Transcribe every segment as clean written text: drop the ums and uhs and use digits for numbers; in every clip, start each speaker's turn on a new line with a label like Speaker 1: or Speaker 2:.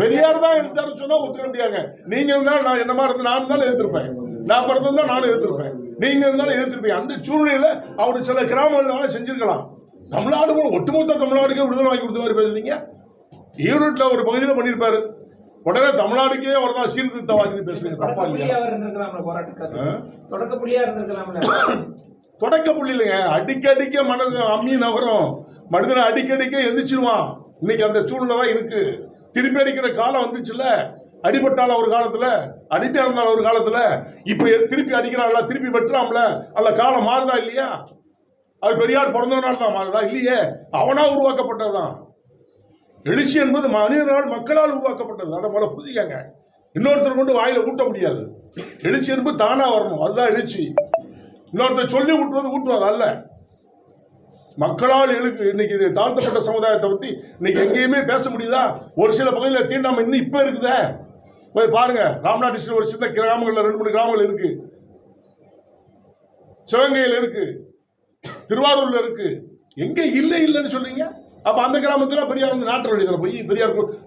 Speaker 1: பெரியார் தான் எடுத்தாருன்னு சொன்னா ஒத்துக்க முடியாங்க. நீங்க இருந்தாலும் நான் என்ன மாதிரி இருந்தாலும் நான் இருந்தாலும் எதிர்த்திருப்பேன். நான் பிறந்திருந்தா நானும் எதிர்த்திருப்பேன். நீங்க இருந்தாலும் எதிர்த்திருப்பீங்க. அந்த சூழ்நிலையில அவர் சில கிராமங்கள் செஞ்சிருக்கலாம். தமிழ்நாடு ஒட்டுமொத்த தமிழ்நாடுக்கே விடுதலை வாங்கி கொடுத்த மாதிரி பேசுறீங்க. ஈரோட்ல ஒரு பகுதியில் பண்ணியிருப்பாரு, உடனே தமிழ்நாடுக்கே அவர் தான் சீர்திருத்தவாதின்னு பேசுறீங்க. தப்பா இல்லையா? தொடக்க புள்ளி இல்லைங்க. அடிக்கடிக்க மனது அம்மி நகரம், மனிதனை அடிக்கடிக்க எந்திரிச்சிருவான். இன்னைக்கு அந்த சூழ்நிலை தான் இருக்கு. திருப்பி அடிக்கிற காலம் வந்துச்சுல்ல. அடிபட்டால ஒரு காலத்துல, அடிப்பா இருந்தாலும் ஒரு காலத்துல, இப்ப திருப்பி அடிக்கிறான்ல, திருப்பி வெட்டுறான்ல, அந்த காலம் மாறுதா இல்லையா? அது பெரியார் பிறந்தவனால தான் மாறுதா? இல்லையே, அவனா உருவாக்கப்பட்டதுதான். எழுச்சி என்பது மனிதனால் மக்களால் உருவாக்கப்பட்டது. அதை முதல்ல புரிஞ்சுக்கங்க. இன்னொருத்தர் கொண்டு வாயில ஊட்ட முடியாது. எழுச்சி என்பது தானா வரணும், அதுதான் எழுச்சி. இன்னொருத்தர் சொல்லி ஊட்டுவது அல்ல. மக்களால் இன்னைக்கு தாழ்த்தப்பட்ட சமுதாயத்தை பத்தி இன்னைக்கு எங்கேயுமே பேச முடியுதா? ஒரு சில பகுதியில் தீண்டாமை இன்னும் இப்ப இருக்குதே. போய் பாருங்க, ராம்நாத் டிஸ்ட்ரிக்ட் ஒரு சின்ன கிராமங்கள்ல 2-3 கிராமங்கள் இருக்கு, சிவகங்கையில் இருக்கு, திருவாரூர்ல இருக்கு. எங்க இல்லைன்னு சொல்றீங்க? அப்ப அந்த கிராமத்துல பெரியார் வந்து நாட்டு வழியில் போய்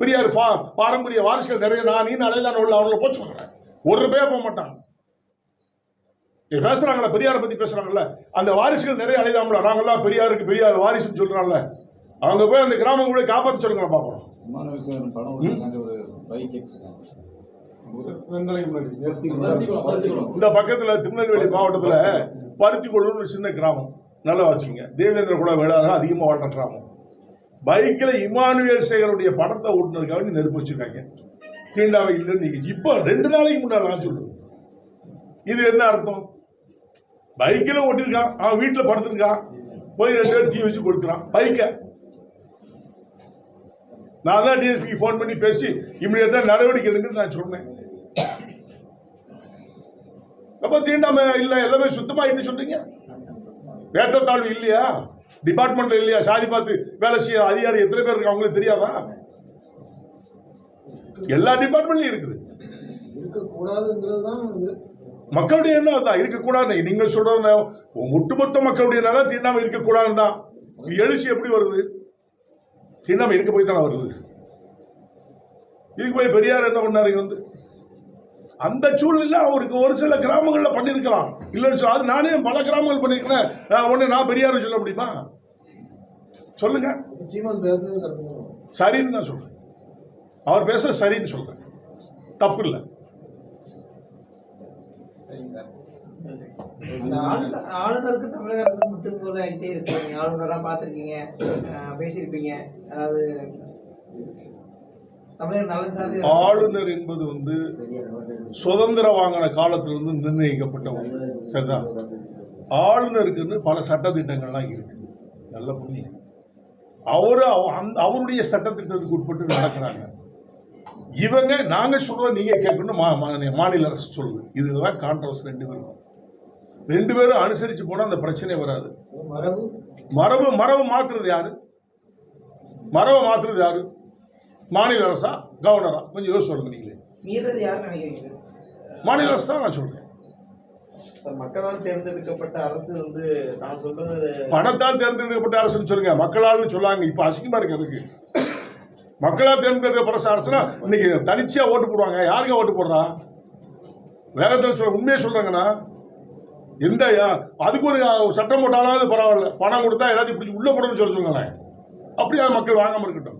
Speaker 1: பெரியார் பாரம்பரிய வாரிசுகள் நிறைய நீ அலைதான் உள்ள அவங்கள போச்சு சொல்றேன். ஒரு பேர் போக மாட்டான். பேசுறாங்களா பெரியாரை பத்தி பேசுறாங்கல்ல, அந்த வாரிசுகள் நிறைய அலைதாமல. நாங்கெல்லாம் பெரியார் வாரிசுன்னு சொல்றாங்கல்ல, அவங்க போய் அந்த கிராமங்களை காப்பாற்ற சொல்லுங்க பாப்போம். இந்த பக்கத்துல திருநெல்வேலி மாவட்டத்துல பருத்திக்கொள்ளூர் சின்ன கிராமம், நல்லா வச்சுங்க. தேவேந்திர குல வேளாளர்கள் அதிகமா வாழ்ற கிராமம். பைக்கில் இமானுவேல் சேகருடைய படத்தை ஓட்டுனதுக்காக நெருப்பு வச்சிருக்காங்க. தீண்டாமை இல்லைன்னு நீங்க இப்ப 2 நாளைக்கு முன்னாடி நான் சொல்றேன். இது என்ன அர்த்தம்? பைக்கில் ஓட்டிருக்கான், அவன் வீட்டில் படுத்திருக்கான், போய் 2 பேர் தீ வச்சு கொடுத்துறான் பைக்க. நான் தான் டிஎஸ்பி போன் பண்ணி பேசி இமிடியேட்டா நடவடிக்கை எடுங்கன்னு நான் சொன்னேன். அப்ப தீண்டாமை இல்ல, எல்லாமே சுத்தமா என்ன சொல்றீங்க? ஏற்றத்தாழ்வு இல்லையா? டிபார்ட்மெண்ட்ல இல்லையா? சாதி பார்த்து வேலை செய்ய அதிகாரி எத்தனை பேர் இருக்கு அவங்களுக்கு தெரியாதா? எல்லா டிபார்ட்மெண்ட்லயும் இருக்குது. மக்களுடைய எண்ணம் அதான், இருக்கக்கூடாது. நீங்க சொல்ற ஒட்டுமொத்த மக்களுடைய நல தீண்டாமை இருக்கக்கூடாதுன்னு தான். எழுச்சி எப்படி வருது? தீண்டாமை இருக்க போய் தானே வருது. இதுக்கு போய் பெரியார் என்ன பண்ணாரு? வந்து அந்த சூழ்நிலை அவருக்கு ஒரு சில கிராமங்களில் பண்ணிருக்கலாம். இல்லைன்னு சொல்ல, அது நானே பல கிராமங்கள் பண்ணிருக்கேன். நான் பெரியார் சொல்ல முடியுமா? சொல்லுங்க. சரின்னு தான் சொல்றேன். அவர் பேச சரின்னு சொல்றேன், தப்பு இல்லை.
Speaker 2: ஆளுநருக்கு தமிழக அரசு மட்டும் போல ஆகிட்டே இருக்கு. ஆளுநரா பார்த்துருக்கீங்க, பேசியிருப்பீங்க. அதாவது
Speaker 1: ஆளுநர் என்பது வந்து சுதந்திரம் வாங்கின காலத்திலிருந்து நிர்ணயிக்கப்பட்ட ஒன்று. சரிதான். ஆளுநருக்கு பல சட்டத்திட்டங்கள்லாம் இருக்கு, நல்ல புரியுங்க. அவருடைய சட்டத்திட்டத்துக்கு உட்பட்டு நடக்கிறாங்க. இவங்க நாங்க சொல்றத நீங்க கேட்கணும், மாநில அரசு சொல்லுது. இதுதான் கான்ட்ரவர்சி. 2 பேரும் அனுசரிச்சு போனா அந்த பிரச்சனை வராது. மரபு மாத்துறது யாரு? மாநில அரசா, கவர்னரா? கொஞ்சம் யோசிச்சு சொல்லுங்க. நீங்களே மாநில அரசு தான் நான் சொல்றேன்.
Speaker 3: மக்களால் தேர்ந்தெடுக்கப்பட்ட அரசு வந்து நான் சொல்றது
Speaker 1: பணத்தால் தேர்ந்தெடுக்கப்பட்ட அரசுன்னு சொல்லுங்க. மக்களால் சொல்லாங்க. இப்ப அசிங்கமா இருக்கு. அதுக்கு மக்களால் தேர்ந்தெடுக்கப்பட்ட அரசுனா இன்னைக்கு தனிச்சையா ஓட்டு போடுவாங்க. யாருங்க ஓட்டு போடுறா? வேகத்தில் சொல்ல உண்மையை சொல்றாங்கன்னா, எந்த அதுக்கு ஒரு சட்டம் போட்டாலும் பரவாயில்ல, பணம் கொடுத்தா எல்லாத்தையும் பிடிச்சி உள்ள போடணும்னு சொல்லுங்க. அப்படியே மக்கள் வாங்காம இருக்கட்டும்.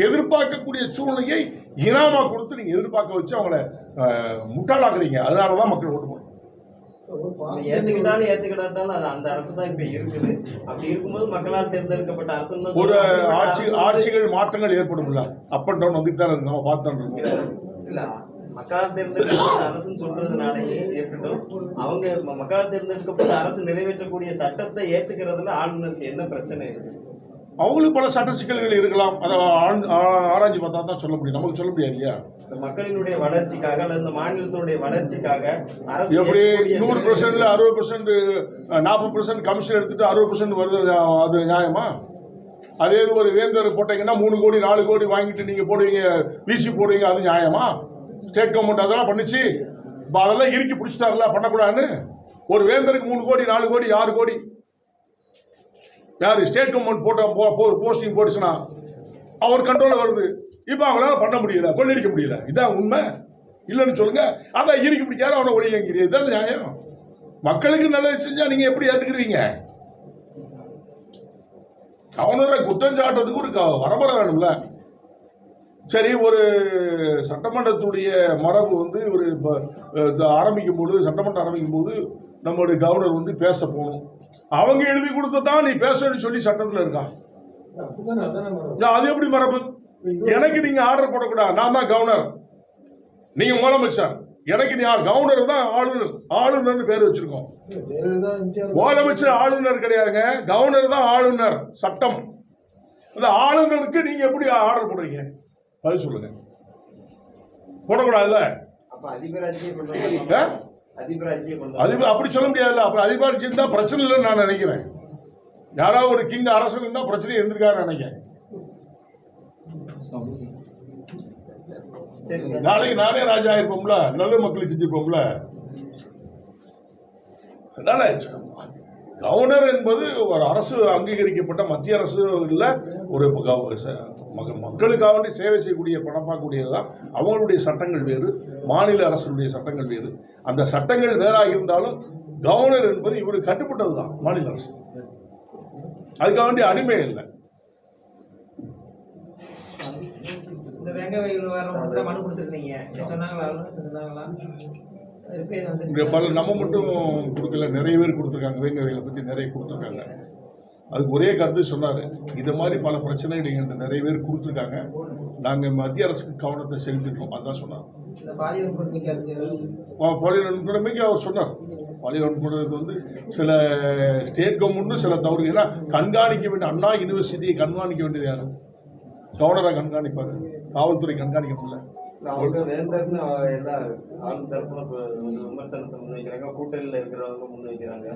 Speaker 1: எதிர்பார்க்கக்கூடிய சூழ்நிலையை இனாமா கொடுத்து நீங்க எதிர்பார்க்க வச்சு அவங்கள முட்டாளாக்குறீங்க. அதனாலதான் மக்கள் ஓட்டு போடுறாங்க.
Speaker 3: ஏத்துக்கிட்டாலும் அந்த அரசு தான் இப்ப இருக்குது. அப்படி இருக்கும்போது மக்களால் தேர்ந்தெடுக்கப்பட்ட அரசு
Speaker 1: ஒரு ஆட்சிகள் மாற்றங்கள் ஏற்படும். அப் அண்ட் டவுன் வந்துட்டு தான் இருக்கு. நம்ம பார்த்தோம்
Speaker 3: இல்ல, மக்களால் தேர்ந்தெடுக்கப்பட்ட அரசுன்னு சொல்றதுனாலேயே இருக்கட்டும், அவங்க மக்களால் தேர்ந்தெடுக்கப்பட்ட அரசு நிறைவேற்றக்கூடிய சட்டத்தை ஏத்துக்கிறதுல ஆளுநருக்கு என்ன பிரச்சனை இருக்கு?
Speaker 1: அவங்களுக்கு பல சட்ட சிக்கல்கள் இருக்கலாம். அதை ஆராய்ச்சி பார்த்தா தான் சொல்ல முடியும். நமக்கு சொல்ல முடியாது இல்லையா?
Speaker 3: மக்களினுடைய வளர்ச்சிக்காக அல்லது இந்த மாநிலத்தினுடைய வளர்ச்சிக்காக
Speaker 1: எப்படி 100% 60% 40% கமிஷன் எடுத்துட்டு 60% வருது, அது நியாயமா? அதே ஒரு வேந்தர் போட்டீங்கன்னா 3 கோடி 4 கோடி வாங்கிட்டு நீங்க போடுவீங்க, வீசி போடுவீங்க, அது நியாயமா? ஸ்டேட் கவர்மெண்ட் அதெல்லாம் பண்ணிச்சு. அதெல்லாம் இறுக்கி பிடிச்சிட்டாருல, பண்ணக்கூடாதுன்னு. ஒரு வேந்தருக்கு 3 கோடி 4 கோடி 6 கோடி யாரு? ஸ்டேட் கவர்மெண்ட் போஸ்டிங் போட்டுச்சுன்னா அவர் கண்ட்ரோல் வருது. இப்ப அவங்களால பண்ண முடியல, கொள்ளடிக்க முடியல. இதான் உண்மை. இல்லைன்னு சொல்லுங்க. அதான் இறுக்கி பிடிக்காத அவனை ஒளியங்கிறீங்க. இதுதான் நியாயம். மக்களுக்கு நல்லது செஞ்சா நீங்க எப்படி ஏத்துக்கிறீங்க? கவர்னரை குற்றம் சாட்டுறதுக்கு ஒரு வரமுறை வேணும்ல. சரி, ஒரு சட்டமன்றத்துடைய மரபு வந்து ஒரு ஆரம்பிக்கும் போது, சட்டமன்றம் ஆரம்பிக்கும் போது நம்மளுடைய கவர்னர் வந்து பேச போகணும். அவங்க எழுதி கொடுத்ததான் நீ பேசணும்னு சொல்லி சட்டத்தில் இருக்கான். அது எப்படி மரபு? எனக்கு நீங்க ஆர்டர் போடக்கூடாது. நான் தான் கவர்னர், நீங்க முதலமைச்சர். எனக்கு நீ கவர்னர் தான் ஆளுநர். ஆளுநர்னு பேர் வச்சிருக்கோம். முதலமைச்சர் ஆளுநர் கிடையாதுங்க, கவர்னர் தான் ஆளுநர். சட்டம். அந்த ஆளுநருக்கு நீங்க எப்படி ஆர்டர் போடுறீங்க? அது சொல்லுங்க. போடக்கூடாதுல்ல. அதிபர் அப்படி சொல்ல முடியாதுல்ல. அப்ப அதிபர் தான் பிரச்சனை இல்லைன்னு நான் நினைக்கிறேன். யாராவது ஒரு கிங் அரசன் இருந்தா பிரச்சனை இருந்திருக்காரு நினைக்கிறேன். நாளைக்கு நானே ராஜா இருப்போம்ல, நல்ல மக்களுக்கு செஞ்சிருப்போம்ல. அதனால கவர்னர் என்பது ஒரு அரசு அங்கீகரிக்கப்பட்ட மத்திய அரசு இல்ல, ஒரு மக்களுக்காக வேண்டி சேவை செய்யக்கூடிய பணம் பார்க்கக்கூடியதுதான். அவங்களுடைய சட்டங்கள் வேறு, மாநில அரசுடைய சட்டங்கள் வேறு. அந்த சட்டங்கள் வேறாக இருந்தாலும் கவர்னர் என்பது இவருக்கு கட்டுப்பட்டதுதான் மாநில அரசு. அதுக்காக வேண்டிய அடிமை இல்லை.
Speaker 2: இந்த வெங்க வெயில் வர மனு கொடுத்துருந்தீங்க, சொன்னாங்களா?
Speaker 1: நம்ம மட்டும் கொடுக்கல, நிறைய பேர் கொடுத்துருக்காங்க. வேங்க வயலை பற்றி நிறைய கொடுத்துருக்காங்க. அதுக்கு ஒரே கருத்து சொன்னாரு, இது மாதிரி பல பிரச்சனைகள் எங்க நிறைய பேர் கொடுத்துருக்காங்க, நாங்கள் மத்திய அரசுக்கு கவனத்தை செலுத்திருக்கோம். அதுதான் சொன்னார். பாலியல் வன்கொடுமைக்கு அவர் சொன்னார். பாலியல் வன்கொடுமை வந்து சில ஸ்டேட் கவர்மெண்ட்டும் சில தவறு. ஏன்னா கண்காணிக்க வேண்டிய அண்ணா யூனிவர்சிட்டியை கண்காணிக்க வேண்டியது யாரு? கவர்னரை கண்காணிப்பாரு, காவல்துறை கண்காணிக்கணும்ல.
Speaker 3: அவங்க வேந்தர்னு எல்லா ஆளும் தரப்புல விமர்சனத்தை முன்வைக்கிறாங்க, கூட்டணியில் இருக்கிறவங்க முன்வைக்கிறாங்க.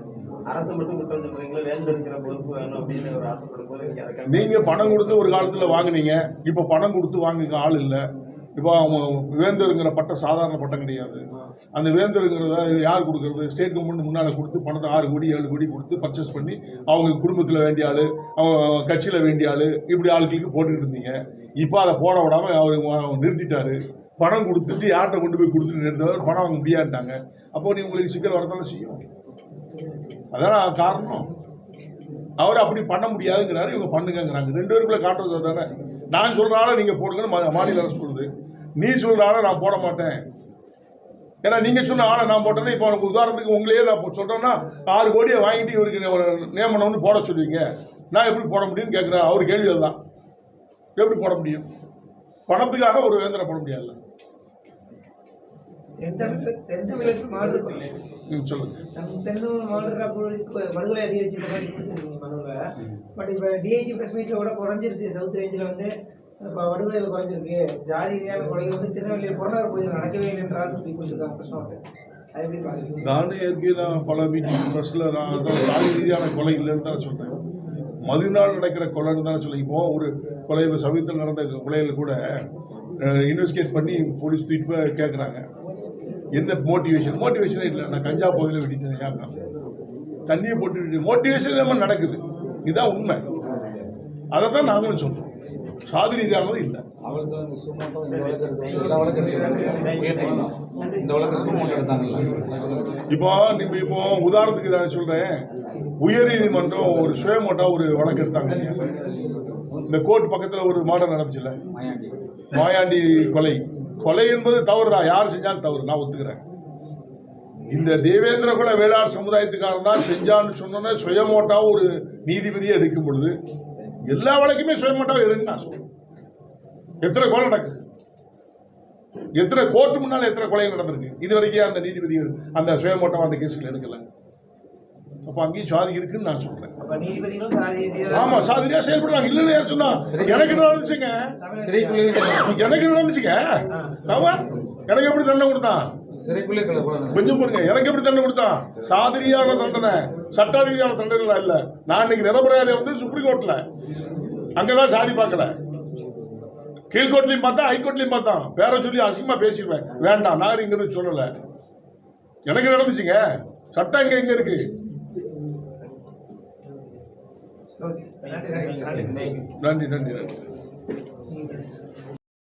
Speaker 3: அரசு மட்டும் குற்றம் சொல்றீங்களா, வேந்தர் இருக்கிற பொறுப்பு வேணும் அப்படின்னு ஒரு ஆசைப்படும் போது
Speaker 1: நீங்க பணம் கொடுத்து ஒரு காலத்துல வாங்குனீங்க, இப்ப பணம் கொடுத்து வாங்க ஆள் இல்லை. இப்போ வேந்தருங்கிற பட்டம் சாதாரண பட்டம் கிடையாது. அந்த வேந்தருங்கிறத யார் கொடுக்கறது? ஸ்டேட் கவர்மெண்ட் முன்னால் கொடுத்து பணத்தை 6 கோடி 7 கோடி கொடுத்து பர்ச்சேஸ் பண்ணி அவங்க குடும்பத்தில் வேண்டிய ஆள், அவங்க கட்சியில் வேண்டிய ஆள், இப்படி ஆளுகளுக்கு போட்டுக்கிட்டு இருந்தீங்க. இப்போ அதை போட விடாமல் அவர் நிறுத்திட்டாரு. பணம் கொடுத்துட்டு யார்கிட்ட கொண்டு போய் கொடுத்துட்டு நிறுத்தவர் பணம் வாங்க முடியாட்டாங்க. அப்போ நீ உங்களுக்கு சிக்கல் வரதானே செய்யும். அதான் காரணம். அவர் அப்படி பண்ண முடியாதுங்கிறாரு, இவங்க பண்ணுங்கிறாங்க. 2 பேருக்குள்ள காட்டுறது தானே. நான் சொல்றாலும் நீங்க போடுங்கன்னு மாநில அரசு சொல்லுது, நீ சொல்றாலும் நான் போட மாட்டேன். ஏன்னா நீங்க சொன்ன ஆளை நான் போட்டேன்னா, இப்போ உதாரணத்துக்கு உங்களையே நான் சொல்றேன்னா 6 கோடியை வாங்கிட்டு இவருக்கு நியமனம்னு போட சொல்லுவீங்க, நான் எப்படி போட முடியும்னு கேட்கிறேன். அவர் கேள்வி அதுதான், எப்படி போட முடியும்? பணத்துக்காக ஒரு வேந்தரை போட முடியாது.
Speaker 2: மனுகளை அதிகரிச்சிருக்க மாதிரி கொடுத்துருக்கீங்க மனுவை. பட் இப்போ டிஐஜி பிரஸ் மீட்ல கூட குறைஞ்சிருக்கு. சவுத் ரேஞ்சில் வந்து வடுகொலையில் குறைஞ்சிருக்கு. ஜாதி ரீதியான கொலைகள் வந்து திருநெல்வேலி புறநகர் பகுதியில் நடக்கவே இல்லை என்றாலும் சொல்லி கொடுத்துருக்காங்க பிரச்சனை. அது எப்படி பாருங்க?
Speaker 1: நானே நான் பல மீட்டிங் ப்ரெஸ்ல நான் ஜாதி ரீதியான கொலை இல்லைன்னு தான் சொல்றேன். மதிநாள் நடக்கிற கொலைன்னு தானே சொல்ல. இப்போ ஒரு கொலை சமீபத்தில் நடந்த கொலையில் கூட இன்வெஸ்டிகேட் பண்ணி போலீஸ் தூக்கிட்டு போய் கேட்குறாங்க, என்ன மோட்டிவேஷனே இல்லை, நான் கஞ்சா பகுதியில் வெடித்தேன், ஏன் தண்ணியை போட்டு மோட்டிவேஷன் இல்லாமல் நடக்குது. இதுதான் உண்மை. அதை தான் நாங்களும் சொல்றோம். சாதி ரீதியானது இல்லை. இப்போ உதாரணத்துக்கு நான் சொல்றேன், உயர் நீதிமன்றம் ஒரு சுயமோட்டா ஒரு வழக்கு எடுத்தாங்க. இந்த கோர்ட் பக்கத்தில் ஒரு மாடம் நடந்துச்சுல்ல, மாயாண்டி கொலை என்பது தவறு தான், யார் செஞ்சாலும் தவறு, நான் ஒத்துக்கிறேன். இந்த தேவேந்திர குல வேளாண் சமுதாயத்துக்காரன் தான் செஞ்சான்னு சொன்னோன்னா சுயமோட்டாவை ஒரு நீதிபதியை எடுக்கும் பொழுது எல்லா வழக்குமே சுயமோட்டாவை எடுங்க நான் சொல்றேன். எத்தனை கொலை நடக்குது, எத்தனை கோர்ட்டு முன்னால எத்தனை கொலை நடந்திருக்கு, இது வரைக்கும் அந்த நீதிபதிகள் அந்த சுயமோட்டாவை அந்த கேஸுகள் எடுக்கல. அப்ப அங்கேயும் சாதி இருக்குன்னு நான் சொல்றேன். ஆமா, சாதியா செயல்படுறாங்க. இல்லன்னு யார் சொன்னா? எனக்கு நடந்துச்சுங்க, எனக்கு நடந்துச்சுங்க. எனக்கு எப்படி தண்டனை கொடுத்தான்? கொஞ்சம் போடுங்க, எனக்கு எப்படி தண்டனை கொடுத்தான்? சாதிரியான தண்டனை, சட்ட ரீதியான தண்டனை இல்ல. நான் இன்னைக்கு நிரபராதியை வந்து சுப்ரீம் கோர்ட்ல அங்கதான் சாதி பார்க்கல, கீழ்கோட்லையும் பார்த்தா ஹைகோர்ட்லையும் பார்த்தான். பேர சொல்லி அசிங்கமா பேசிடுவேன், வேண்டாம் நாகரிகங்கிறது சொல்லல. எனக்கு நடந்துச்சுங்க. சட்டம் எங்க இருக்கு? நன்றி.